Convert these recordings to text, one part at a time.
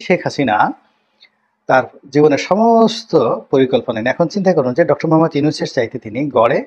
শেখ হাসিনা তার জীবনের সমস্ত পরিকল্পনা নেন। এখন চিন্তা করুন যে ডক্টর মোহাম্মদ ইউনূসের চাইতে তিনি গড়ে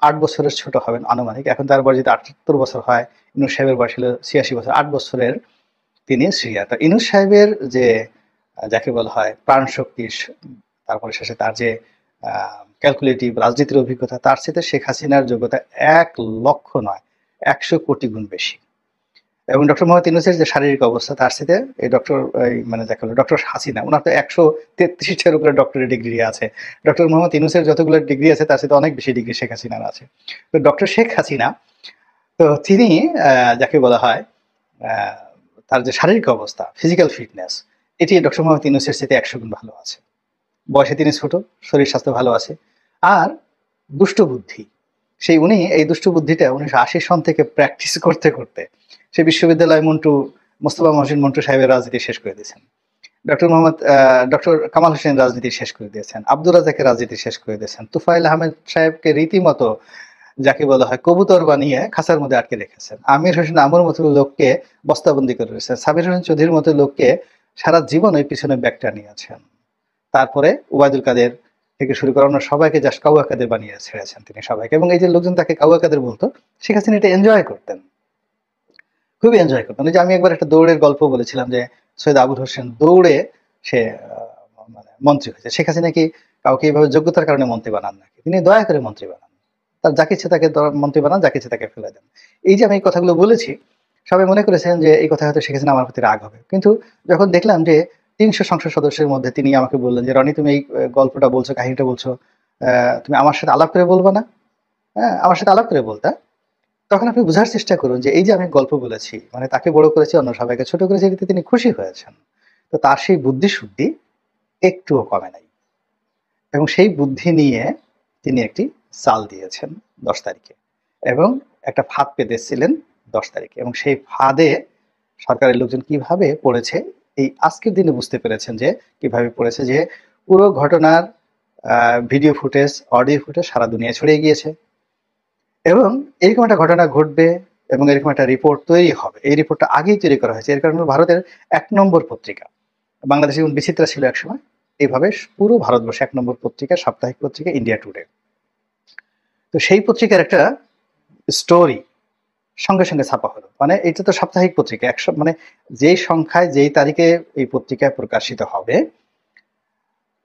৮ বছরের ছোট হবেন আনুমানিক। এখন তার বয়স যদি ৭৮ বছর হয়, ইউনূস সাহেবের বয়স হলো ৮৬ বছর, ৮ বছরের তিনি সিনিয়র। তো ইউনূস সাহেবের যে যাকে বলা হয় প্রাণশক্তি, তারপরে শেষে তার যে ক্যালকুলেটিভ রাজনীতির অভিজ্ঞতা, তার সাথে শেখ হাসিনার যোগ্যতা ১,০০,০০০ নয়, ১০০ কোটি গুণ বেশি। এবং ডক্টর মোহাম্মদ ইউনূসের যে শারীরিক অবস্থা, তার সাথে এই ডক্টর মানে যাকে বলে ডক্টর হাসিনা, ওনার তো ১৩৩টার উপরে ডক্টরেট ডিগ্রি আছে। ডক্টর মোহাম্মদ ইউনূসের যতগুলো ডিগ্রি আছে তার সাথে অনেক বেশি ডিগ্রি শেখ হাসিনার আছে। তো ডক্টর শেখ হাসিনা, তো তিনি যাকে বলা হয় আহ, তার যে শারীরিক অবস্থা, ফিজিক্যাল ফিটনেস, এটি ডক্টর মোহাম্মদ ইউনূসের সাথে ১০০ গুণ ভালো আছে। বয়সে তিনি ছোট, শরীর স্বাস্থ্য ভালো আছে। আর দুষ্ট বুদ্ধি, সেই উনি এই দুষ্ট বুদ্ধিটা ১৯৮০ সন থেকে প্র্যাকটিস করতে করতে সে বিশ্ববিদ্যালয় মোস্তফা মহসিন মন্টু সাহেবের রাজনীতি শেষ করে দিয়েছেন। ডক্টর কামাল হোসেন রাজনীতি শেষ করে দিয়েছেন, আব্দুর রাজাকের রাজনীতি শেষ করে দিয়েছেন, তুফাইল আহমেদ সাহেবকে রীতিমতো যাকে বলা হয় কবুতর বানিয়ে খাঁচার মধ্যে আটকে রেখেছেন, আমির হোসেন আমর মতো লোককে বস্তাবন্দি করে রেখেছেন, সাবির হোসেন চৌধুরীর মতো লোককে সারা জীবন ওই পিছনে ব্যাগটা নিয়েছেন। তারপরে ওবায়দুল কাদের থেকে শুরু করে অন্য সবাইকে জাস্ট কাউয়া কাদের বানিয়ে ছেড়েছেন তিনি সবাইকে। এবং এই যে লোকজন তাকে কাউয়া কাদের বলতো, শেখ হাসিনা এটা এনজয় করতেন, খুবই এনজয় করতেন। ওই যে আমি একবার একটা দৌড়ের গল্প বলেছিলাম যে সৈয়দ আবুল হোসেন দৌড়ে সে মানে মন্ত্রী হয়েছে। শেখ হাসিনা কি কাউকে এইভাবে যোগ্যতার কারণে মন্ত্রী বানান নাকি? তিনি দয়া করে মন্ত্রী বানান, তার যাকে ইচ্ছে তাকে মন্ত্রী বানান, যাকে ইচ্ছে তাকে ফেলে দেন। এই যে আমি এই কথাগুলো বলেছি, সবাই মনে করেছেন যে এই কথা হয়তো শেখ হাসিনা আমার প্রতি রাগ হবে, কিন্তু যখন দেখলাম যে ৩০০ সংসদ সদস্যের মধ্যে তিনি আমাকে বললেন যে রনি, তুমি এই গল্পটা বলছো, কাহিনীটা বলছো, তুমি আমার সাথে আলাপ করে বলবা না? হ্যাঁ, আমার সাথে আলাপ করে বলতা। তখন আপনি বোঝার চেষ্টা করুন যে এই যে আমি গল্প বলেছি, মানে তাকে বড় করেছি, অন্য সবাইকে ছোট করেছি, এতে তিনি খুশি হয়েছেন। তো তার সেই বুদ্ধি শুদ্ধি একটুও কমে নাই, এবং সেই বুদ্ধি নিয়ে তিনি একটি চাল দিয়েছেন ১০ তারিখে, এবং একটা ফাঁদ পেতেছিলেন ১০ তারিখে, এবং সেই ফাঁদে সরকারের লোকজন কিভাবে পড়েছে এই আজকের দিনে বুঝতে পেরেছেন যে কিভাবে পড়েছে। যে পুরো ঘটনার ভিডিও ফুটেজ, অডিও ফুটেজ সারা দুনিয়া ছড়িয়ে গিয়েছে, এবং এরকম একটা ঘটনা ঘটবে এবং এরকম একটা রিপোর্ট তৈরি হবে, এই রিপোর্টটা আগেই তৈরি করা হয়েছে। এর কারণে ভারতের ১ নম্বর পত্রিকা, বাংলাদেশে যেমন বিচিত্রা ছিল একসময়, এইভাবে পুরো ভারতবর্ষে ১ নম্বর পত্রিকা, সাপ্তাহিক পত্রিকা ইন্ডিয়া টুডে। তো সেই পত্রিকার একটা স্টোরি সঙ্গে সঙ্গে ছাপা হলো। মানে এটা তো সাপ্তাহিক পত্রিকা, মানে যেই সংখ্যায় যেই তারিখে এই পত্রিকায় প্রকাশিত হবে,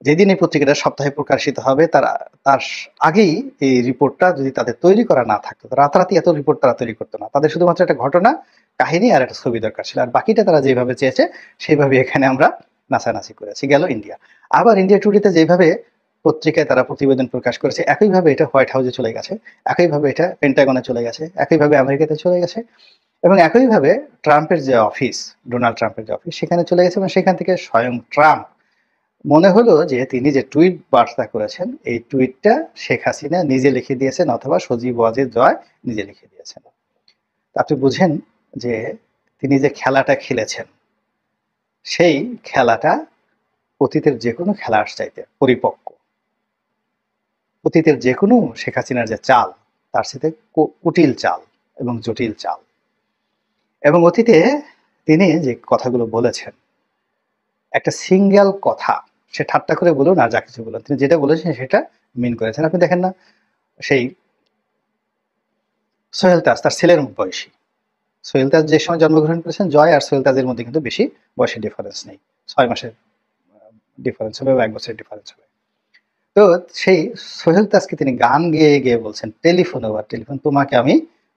যেদিন এই পত্রিকাটা সপ্তাহে প্রকাশিত হবে, তার তার আগেই এই রিপোর্টটা যদি তাদের তৈরি করা না থাকতো, রাতারাতি এত রিপোর্ট তারা তৈরি করতো না। তাদের শুধুমাত্র একটা ঘটনা, কাহিনী আর একটা ছবি দরকার ছিল, আর বাকিটা তারা যেভাবে চেয়েছে সেইভাবে এখানে আমরা নাচানাচি করেছি। গেল ইন্ডিয়া। আবার ইন্ডিয়া টুডেতে যেভাবে পত্রিকায় তারা প্রতিবেদন প্রকাশ করেছে, একইভাবে এটা হোয়াইট হাউসে চলে গেছে, একইভাবে এটা পেন্টাগনে চলে গেছে, একইভাবে আমেরিকাতে চলে গেছে, এবং একইভাবে ট্রাম্পের যে অফিস, ডোনাল্ড ট্রাম্পের যে অফিস, সেখানে চলে গেছে। এবং সেখান থেকে স্বয়ং ট্রাম্প মনে হলো যে তিনি যে টুইট বার্তা করেছেন, এই টুইটটা শেখ হাসিনা নিজে লিখে দিয়েছেন, অথবা সজীব ওয়াজেদ জয় নিজে লিখে দিয়েছেন। আপনি বুঝেন যে তিনি যে খেলাটা খেলেছেন, সেই খেলাটা অতীতের যে কোনো খেলার চাইতে পরিপক্ক। অতীতের যে কোনো শেখ হাসিনার যে চাল, তার সাথে কুটিল চাল এবং জটিল চাল। এবং অতীতে তিনি যে কথাগুলো বলেছেন, একটা সিঙ্গেল কথা, সে ঠাট্টা করে বলুন আর যা কিছু বলুন, তিনি যেটা বলেছেন সেটা মিন করেছেন। আপনি দেখেন না, সেই সোহেল তাজ তার ছেলের বয়সী, সোহেল তাজ যে সময় জন্মগ্রহণ করেছেন, জয় আর সোহেল তাজের মধ্যে কিন্তু বেশি বয়সের ডিফারেন্স নেই, ৬ মাসের ডিফারেন্স হবে বা ১ বছরের ডিফারেন্স হবে। তো সেই সোহেল তাজকে তিনি গান গেয়ে গিয়ে বলছেন, টেলিফোন ওভার টেলিফোন, তোমাকে আমি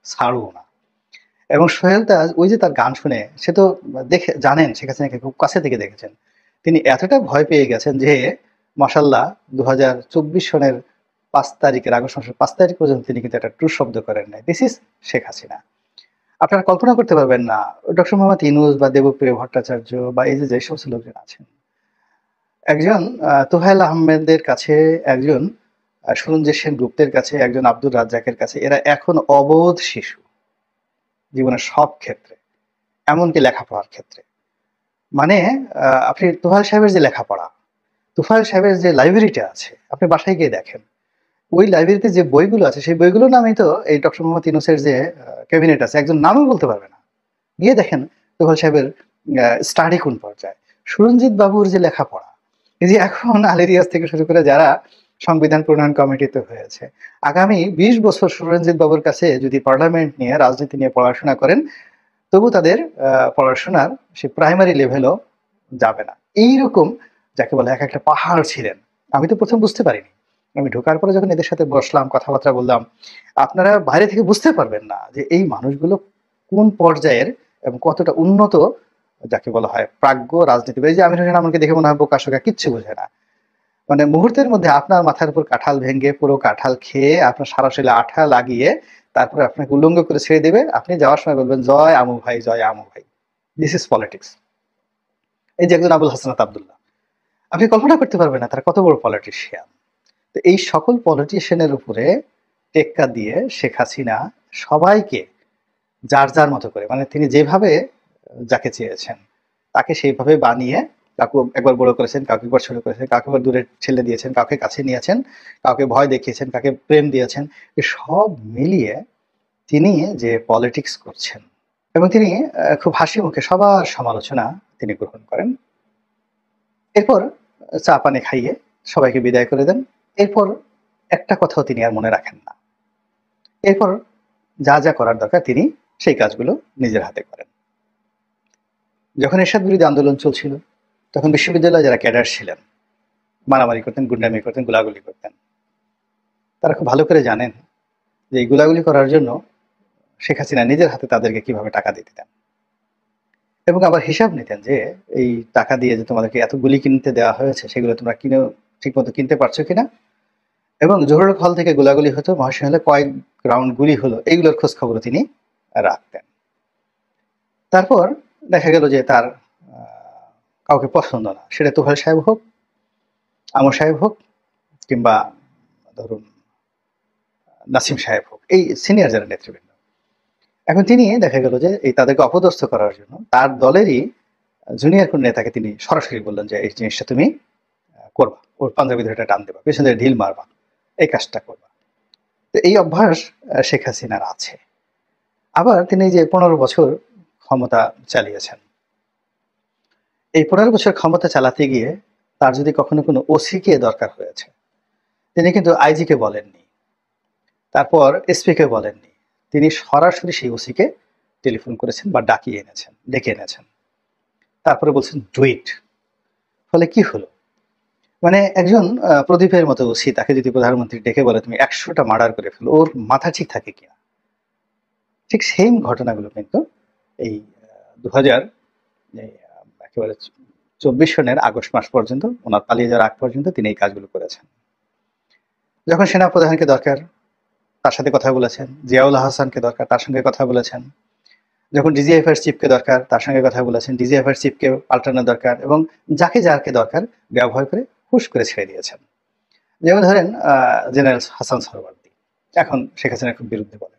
ছাড়বো না। এবং সোহেল তাজ ওই যে তার গান শুনে, সে তো দেখে জানেন শেখ হাসিনাকে খুব কাছে থেকে দেখেছেন, তিনি এতটা ভয় পেয়ে গেছেন যে মাশাল্লাহ ২০২৪ সনের ৫ তারিখের, আগস্ট মাসের ৫ তারিখ পর্যন্ত তিনি কিন্তু একটা ট্রু শব্দ করেন নাই। This is Sheikh Hasina. আপনারা কল্পনা করতে পারবেন না, ডক্টর মোহাম্মদ ইউনূস বা দেবপ্রিয় ভট্টাচার্য বা এই যে সমস্ত লোকজন আছেন, একজন তোহাইল আহমেদের কাছে, একজন সুরঞ্জিত সেনগুপ্তের কাছে, একজন আব্দুর রাজ্জাকের কাছে, এরা এখন অবোধ শিশু জীবনের সব ক্ষেত্রে, এমনকি লেখাপড়ার ক্ষেত্রে। মানে আপনি তোহাইল সাহেবের যে লেখাপড়া, তোফায়েল সাহেবের যে লাইব্রেরিটা আছে, আপনি বাসায় গিয়ে দেখেন, ওই লাইব্রেরিতে যে বইগুলো আছে, সেই বইগুলো নামই তো এই ডক্টর মোহাম্মদ ইউনূসের যে ক্যাবিনেট আছে, একজন নামও বলতে পারবে না। গিয়ে দেখেন তোফায়েল সাহেবের স্টাডি কোন পর্যায়ে, সুরঞ্জিত বাবুর যে লেখাপড়া, এই যে এখন আলী-রিয়াজ থেকে শুরু করে যারা সংবিধান প্রণয়ন কমিটিতে হয়েছে, আগামী ২০ বছর সুরঞ্জিত বাবুর কাছে যদি পার্লামেন্ট নিয়ে, রাজনীতি নিয়ে পড়াশোনা করেন, তবু তাদের পড়াশোনার সে প্রাইমারি লেভেলও যাবে না। এইরকম যাকে বলে এক একটা পাহাড় ছিলেন। আমি তো প্রথম বুঝতে পারিনি। আমি ঢোকার পরে যখন এদের সাথে বসলাম, কথাবার্তা বললাম, আপনারা বাইরে থেকে বুঝতে পারবেন না যে এই মানুষগুলো কোন পর্যায়ের এবং কতটা উন্নত, যাকে বলা হয় প্রাজ্ঞ রাজনীতিবিদ। এই যে আমির হোসেন আমাকে দেখে মনে হয় বোকাশোকা, কিচ্ছু বোঝে না। মানে মুহূর্তের মধ্যে আপনার মাথার উপর কাঁঠাল ভেঙে, পুরো কাঁঠাল খেয়ে, আপনার সারা শরীরে আঠা লাগিয়ে, তারপরে আপনাকে উলঙ্গ করে ছেড়ে দেবে। আপনি যাওয়ার সময় বলবেন, জয় আমু ভাই, জয় আমু ভাই। This is politics. এই যে একজন আবুল হাসনাত আবদুল্লাহ, আপনি কল্পনা করতে পারবেন না তারা কত বড় পলিটিশিয়ান। তো এই সকল পলিটিশিয়ানের উপরে টেক্কা দিয়ে শেখ হাসিনা সবাইকে যার যার মতো করে, মানে তিনি যেভাবে যাকে চেয়েছেন তাকে সেইভাবে বানিয়ে, কাউকে একবার বড় করেছেন, কাউকে একবার ছোট করেছেন, কাউকে একবার দূরে ঠেলে দিয়েছেন, কাউকে কাছে নিয়েছেন, কাউকে ভয় দেখিয়েছেন, কাউকে প্রেম দিয়েছেন। সব মিলিয়ে তিনি যে পলিটিক্স করছেন, এবং তিনি খুব হাসি মুখে সবার সমালোচনা তিনি গ্রহণ করেন। এরপর চা পানি খাইয়ে সবাইকে বিদায় করে দেন। এরপর একটা কথাও তিনি আর মনে রাখেন না। এরপর যা যা করার দরকার তিনি সেই কাজগুলো নিজের হাতে করেন। যখন এরশাদ বিরোধী আন্দোলন চলছিল, তখন বিশ্ববিদ্যালয়ে যারা ক্যাডার ছিলেন মারামারি করতেন, গুন্ডামি করতেন, গোলাগুলি করতেন। তারা খুব ভালো করে জানেন যে এই গোলাগুলি করার জন্য শেখ হাসিনা নিজের হাতে তাদেরকে কিভাবে টাকা দিয়ে দিতেন, এবং আবার হিসাব নিতেন যে এই টাকা দিয়ে যে তোমাদেরকে এত গুলি কিনতে দেওয়া হয়েছে, সেগুলো তোমরা কিনে ঠিকমতো কিনতে পারছো কিনা, এবং জোহরের হল থেকে গোলাগুলি হতো, মহাশয় হলে কয়েক রাউন্ড গুলি হলো, এইগুলোর খোঁজ খবর তিনি রাখতেন। তারপর দেখা গেল যে তার কাউকে পছন্দ না, সেটা তোহাল সাহেব হোক, আমর সাহেব হোক, কিংবা ধরুন নাসিম সাহেব হোক, এই সিনিয়র যারা নেতৃবৃন্দ। এখন তিনি দেখা গেল যে এই তাদেরকে অপদস্থ করার জন্য তার দলেরই জুনিয়র কোন নেতাকে তিনি সরাসরি বললেন যে এই জিনিসটা তুমি করবা, ওর পাঞ্জাবি ধরে টান দেবা, পেছন থেকে ঢিল মারবা, এই কাজটা করবা। তো এই অভ্যাস শেখ হাসিনার আছে। আবার তিনি যে 15 বছর ক্ষমতা চালিয়েছেন, এই 15 বছর ক্ষমতা চালাতে গিয়ে তার যদি কখনো কোনো ওসি কে দরকার হয়েছে, তিনি কিন্তু আইজি কে বলেননি, তারপর এসপি কে বলেননি, তিনি সরাসরি সেই ওসি কে টেলিফোন করেছেন বা ডেকে এনেছেন, তারপরে বলছেন ডু ইট। ফলে কি হলো, মানে একজন প্রদীপের মতো ওসি, তাকে যদি প্রধানমন্ত্রী ডেকে বলে তুমি 100টা মার্ডার করে ফেলো, ওর মাথা ঠিক থাকে কিনা? ঠিক সেম ঘটনাগুলো কিন্তু এই 2000 একেবারে 24 সনের আগস্ট মাস পর্যন্ত, ওনার পালিয়ে যাওয়ার আগ পর্যন্ত তিনি এই কাজগুলো করেছেন। যখন সেনাপ্রধানকে দরকার তার সাথে কথা বলেছেন, জিয়াউল হাসানকে দরকার তার সঙ্গে কথা বলেছেন, যখন ডিজিএফআই চিফকে দরকার তার সঙ্গে কথা বলেছেন, ডিজিএফআই চিফকে পাল্টানো দরকার, এবং যাকে দরকার ব্যবহার করে হুশ করে ছেড়ে দিয়েছেন। যেমন ধরেন জেনারেল হাসান সরওয়ার্দী, এখন শেখ হাসিনার খুব বিরুদ্ধে বলে।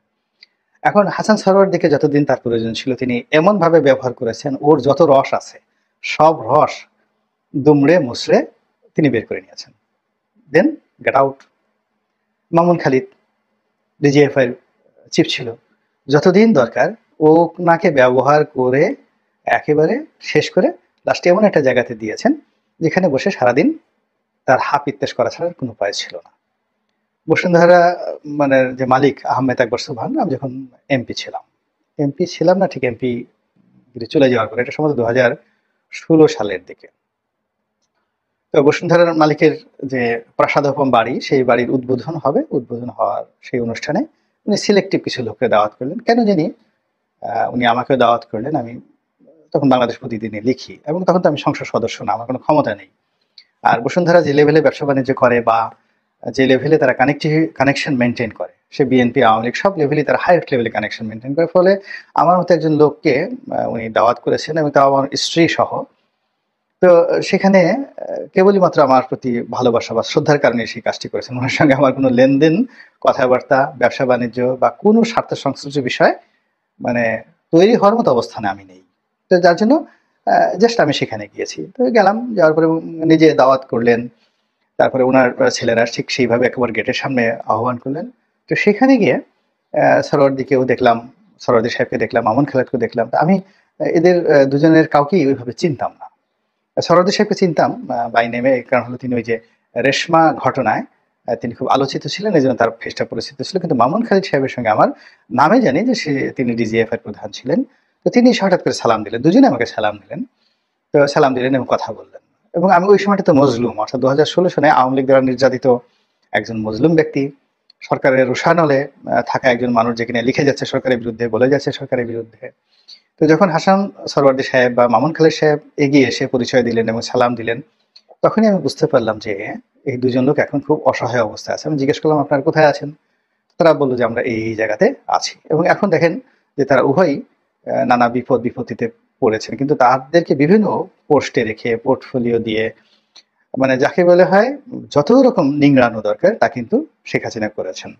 এখন হাসান সরওয়ার্দীকে যতদিন তার প্রয়োজন ছিল তিনি এমন ভাবে ব্যবহার করেছেন, ওর যত রস আছে সব রস দুমড়ে মুচড়ে তিনি বের করে নিয়েছেন। Then get out. Mamun Khalid DGFI chief ছিল, যতদিন দরকার ওনাকে ব্যবহার করে একেবারে শেষ করে লাস্টে এমন একটা জায়গাতে দিয়েছেন যেখানে বসে সারাদিন তার হাপ ইত্তেশ করা ছাড়া কোনো উপায় ছিল না। বসুন্ধরা মানে যে মালিক আহমেদ আকবর সুবহান, আমি যখন এমপি ছিলাম না, ঠিক এমপি চলে যাওয়ার পরে, এটা সম্ভবত 2016 সালের দিকে, তো বসুন্ধরার মালিকের যে প্রাসাদোপম বাড়ি, সেই বাড়ির উদ্বোধন হবে। উদ্বোধন হওয়ার সেই অনুষ্ঠানে উনি সিলেক্টিভ কিছু লোককে দাওয়াত করলেন, কেন জানি উনি আমাকেও দাওয়াত করলেন। আমি তখন বাংলাদেশ প্রতিদিনে লিখি, এবং তখন তো আমি সংসদ সদস্য না, আমার কোনো ক্ষমতা নেই। আর বসুন্ধরা যে লেভেলে ব্যবসা বাণিজ্য করে বা যে লেভেলে তারা কানেকশন মেনটেন করে, সে বিএনপি আওয়ামী লীগ সব লেভেলে তারা হাইয়েস্ট লেভেলে কানেকশন মেনটেন করে। ফলে আমার মতো একজন লোককে উনি দাওয়াত করেছেন, এবং তাও আমার স্ত্রী সহ। তো সেখানে কেবলই মাত্র আমার প্রতি ভালোবাসা বা শ্রদ্ধার কারণে সেই কাজটি করেছেন। ওনার সঙ্গে আমার কোনো লেনদেন, কথাবার্তা, ব্যবসা বাণিজ্য বা কোনো স্বার্থ সংশ্লিষ্ট বিষয় মানে তৈরি হওয়ার মতো অবস্থানে আমি নেই। তো যার জন্য জাস্ট আমি সেখানে গিয়েছি। তো গেলাম, যাওয়ার পরে নিজে দাওয়াত করলেন, তারপরে ওনার ছেলেরা ঠিক সেইভাবে একেবারে গেটের সামনে আহ্বান করলেন। তো সেখানে গিয়ে সরোয়ার্দীকেও দেখলাম, সরোয়ার্দী সাহেবকে দেখলাম, মামুন খালেদকে দেখলাম। আমি এদের দুজনের কাউকেই ওইভাবে চিনতাম না। সরওয়ার্দী সাহেবকে চিনতাম বাই নেমে, কারণ হলো তিনি ওই যে রেশমা ঘটনায় তিনি খুব আলোচিত ছিলেন, এই জন্য তার ফেসটা পরিচিত ছিল। কিন্তু মামুন খালিদ সাহেবের সঙ্গে আমার নামে জানি যে তিনি ডিজিএফ এর প্রধান ছিলেন। তো তিনি হঠাৎ করে সালাম দিলেন, দুজনে আমাকে সালাম দিলেন। তো সালাম দিলেন এবং কথা বললেন, এবং আমি ওই সময়টা তো মজলুম, অর্থাৎ 2016 সনে আওয়ামী লীগ দ্বারা নির্যাতিত একজন মজলুম ব্যক্তি, সরকারের রোষানলে থাকা একজন মানুষ, যেখানে লিখে যাচ্ছে সরকারের বিরুদ্ধে, বলে যাচ্ছে সরকারের বিরুদ্ধে। তো যখন হাসান সরওয়ার্দী সাহেব বা মামুন খালিদ সাহেব এগিয়ে এসে পরিচয় দিলেন এবং সালাম দিলেন, তখনই আমি বুঝতে পারলাম যে এই দুজন লোক এখন খুব অসহায় অবস্থায় আছে। আমি জিজ্ঞেস করলাম, আপনারা কোথায় আছেন? তারা বলল যে আমরা এই জায়গাতে আছি। এবং এখন দেখেন যে তারা উভয়ই নানা বিপত্তিতে পড়েছেন, কিন্তু তাদেরকে বিভিন্ন পোস্টে রেখে, পোর্টফোলিও দিয়ে, মানে যাকে বলে হয় যত রকম নিংড়ানো দরকার তা কিন্তু শেখ হাসিনা করেছেন।